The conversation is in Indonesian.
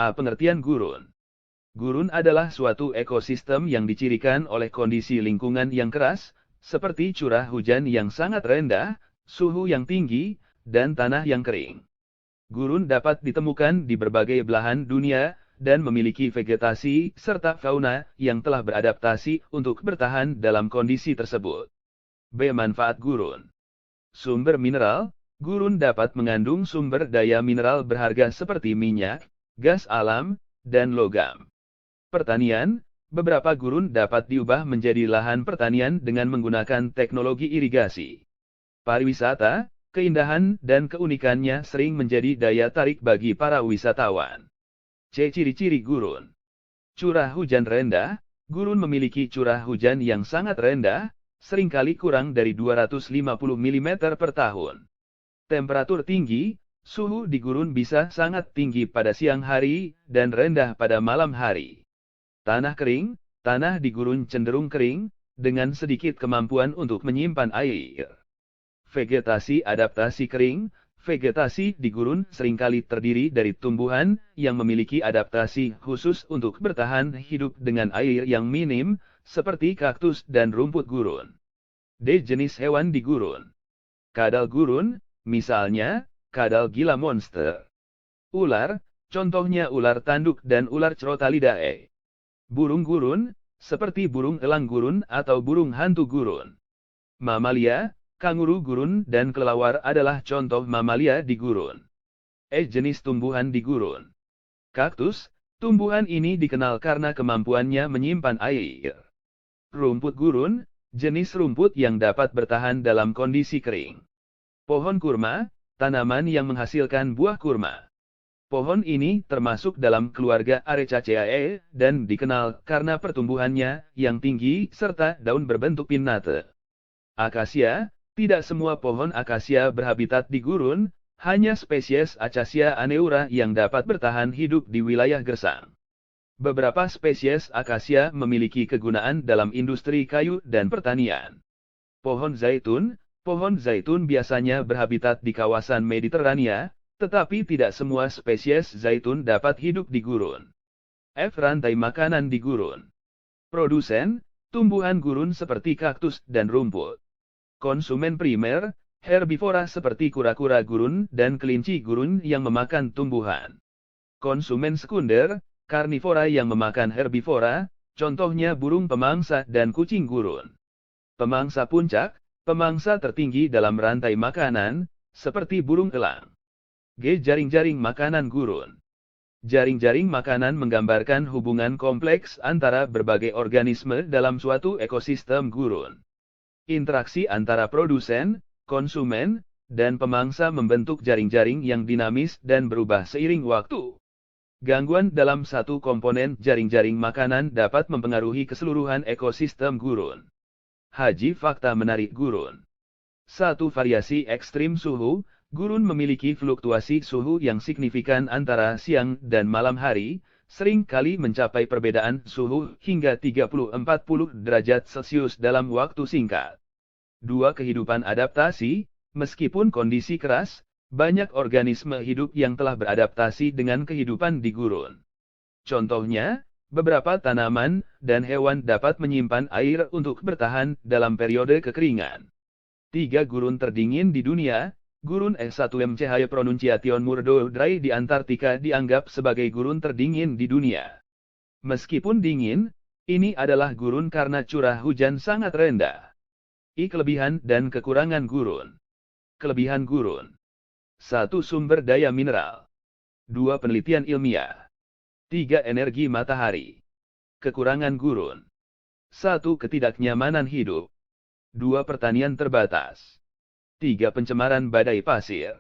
A. Pengertian gurun. Gurun adalah suatu ekosistem yang dicirikan oleh kondisi lingkungan yang keras, seperti curah hujan yang sangat rendah, suhu yang tinggi, dan tanah yang kering. Gurun dapat ditemukan di berbagai belahan dunia, dan memiliki vegetasi serta fauna yang telah beradaptasi untuk bertahan dalam kondisi tersebut. B. Manfaat gurun. Sumber mineral. Gurun dapat mengandung sumber daya mineral berharga seperti minyak, gas alam, dan logam. Pertanian. Beberapa gurun dapat diubah menjadi lahan pertanian dengan menggunakan teknologi irigasi. Pariwisata. Keindahan dan keunikannya sering menjadi daya tarik bagi para wisatawan. C. Ciri-ciri gurun. Curah hujan rendah. Gurun memiliki curah hujan yang sangat rendah, seringkali kurang dari 250 mm per tahun. Temperatur tinggi. Suhu di gurun bisa sangat tinggi pada siang hari, dan rendah pada malam hari. Tanah kering. Tanah di gurun cenderung kering, dengan sedikit kemampuan untuk menyimpan air. Vegetasi adaptasi kering. Vegetasi di gurun seringkali terdiri dari tumbuhan yang memiliki adaptasi khusus untuk bertahan hidup dengan air yang minim, seperti kaktus dan rumput gurun. D. Jenis hewan di gurun. Kadal gurun, misalnya, kadal gila monster. Ular, contohnya ular tanduk dan ular Crotalidae. Burung gurun, seperti burung elang gurun atau burung hantu gurun. Mamalia. Kanguru gurun dan kelelawar adalah contoh mamalia di gurun. E. Jenis tumbuhan di gurun. Kaktus. Tumbuhan ini dikenal karena kemampuannya menyimpan air. Rumput gurun. Jenis rumput yang dapat bertahan dalam kondisi kering. Pohon kurma. Tanaman yang menghasilkan buah kurma. Pohon ini termasuk dalam keluarga Arecaceae dan dikenal karena pertumbuhannya yang tinggi serta daun berbentuk pinnate. Akasia. Tidak semua pohon akasia berhabitat di gurun, hanya spesies Acacia aneura yang dapat bertahan hidup di wilayah gersang. Beberapa spesies akasia memiliki kegunaan dalam industri kayu dan pertanian. Pohon zaitun. Pohon zaitun biasanya berhabitat di kawasan Mediterania, tetapi tidak semua spesies zaitun dapat hidup di gurun. F. Rantai makanan di gurun. Produsen. Tumbuhan gurun seperti kaktus dan rumput. Konsumen primer, herbivora seperti kura-kura gurun dan kelinci gurun yang memakan tumbuhan. Konsumen sekunder, karnivora yang memakan herbivora, contohnya burung pemangsa dan kucing gurun. Pemangsa puncak, pemangsa tertinggi dalam rantai makanan, seperti burung elang. G. Jaring-jaring makanan gurun. Jaring-jaring makanan menggambarkan hubungan kompleks antara berbagai organisme dalam suatu ekosistem gurun. Interaksi antara produsen, konsumen, dan pemangsa membentuk jaring-jaring yang dinamis dan berubah seiring waktu. Gangguan dalam satu komponen jaring-jaring makanan dapat mempengaruhi keseluruhan ekosistem gurun. Haji fakta menarik gurun. Satu variasi ekstrim suhu, gurun memiliki fluktuasi suhu yang signifikan antara siang dan malam hari, sering kali mencapai perbedaan suhu hingga 30-40 derajat Celcius dalam waktu singkat. 2. Kehidupan adaptasi. Meskipun kondisi keras, banyak organisme hidup yang telah beradaptasi dengan kehidupan di gurun. Contohnya, beberapa tanaman dan hewan dapat menyimpan air untuk bertahan dalam periode kekeringan. 3. Gurun terdingin di dunia. Gurun S1M Cahaya Pronunciation Murdo Dry di Antartika dianggap sebagai gurun terdingin di dunia. Meskipun dingin, ini adalah gurun karena curah hujan sangat rendah. I. Kelebihan dan kekurangan gurun. Kelebihan gurun. 1. Sumber daya mineral. 2. Penelitian ilmiah. 3. Energi matahari. Kekurangan gurun. 1. Ketidaknyamanan hidup. 2. Pertanian terbatas. 3. Pencemaran badai pasir.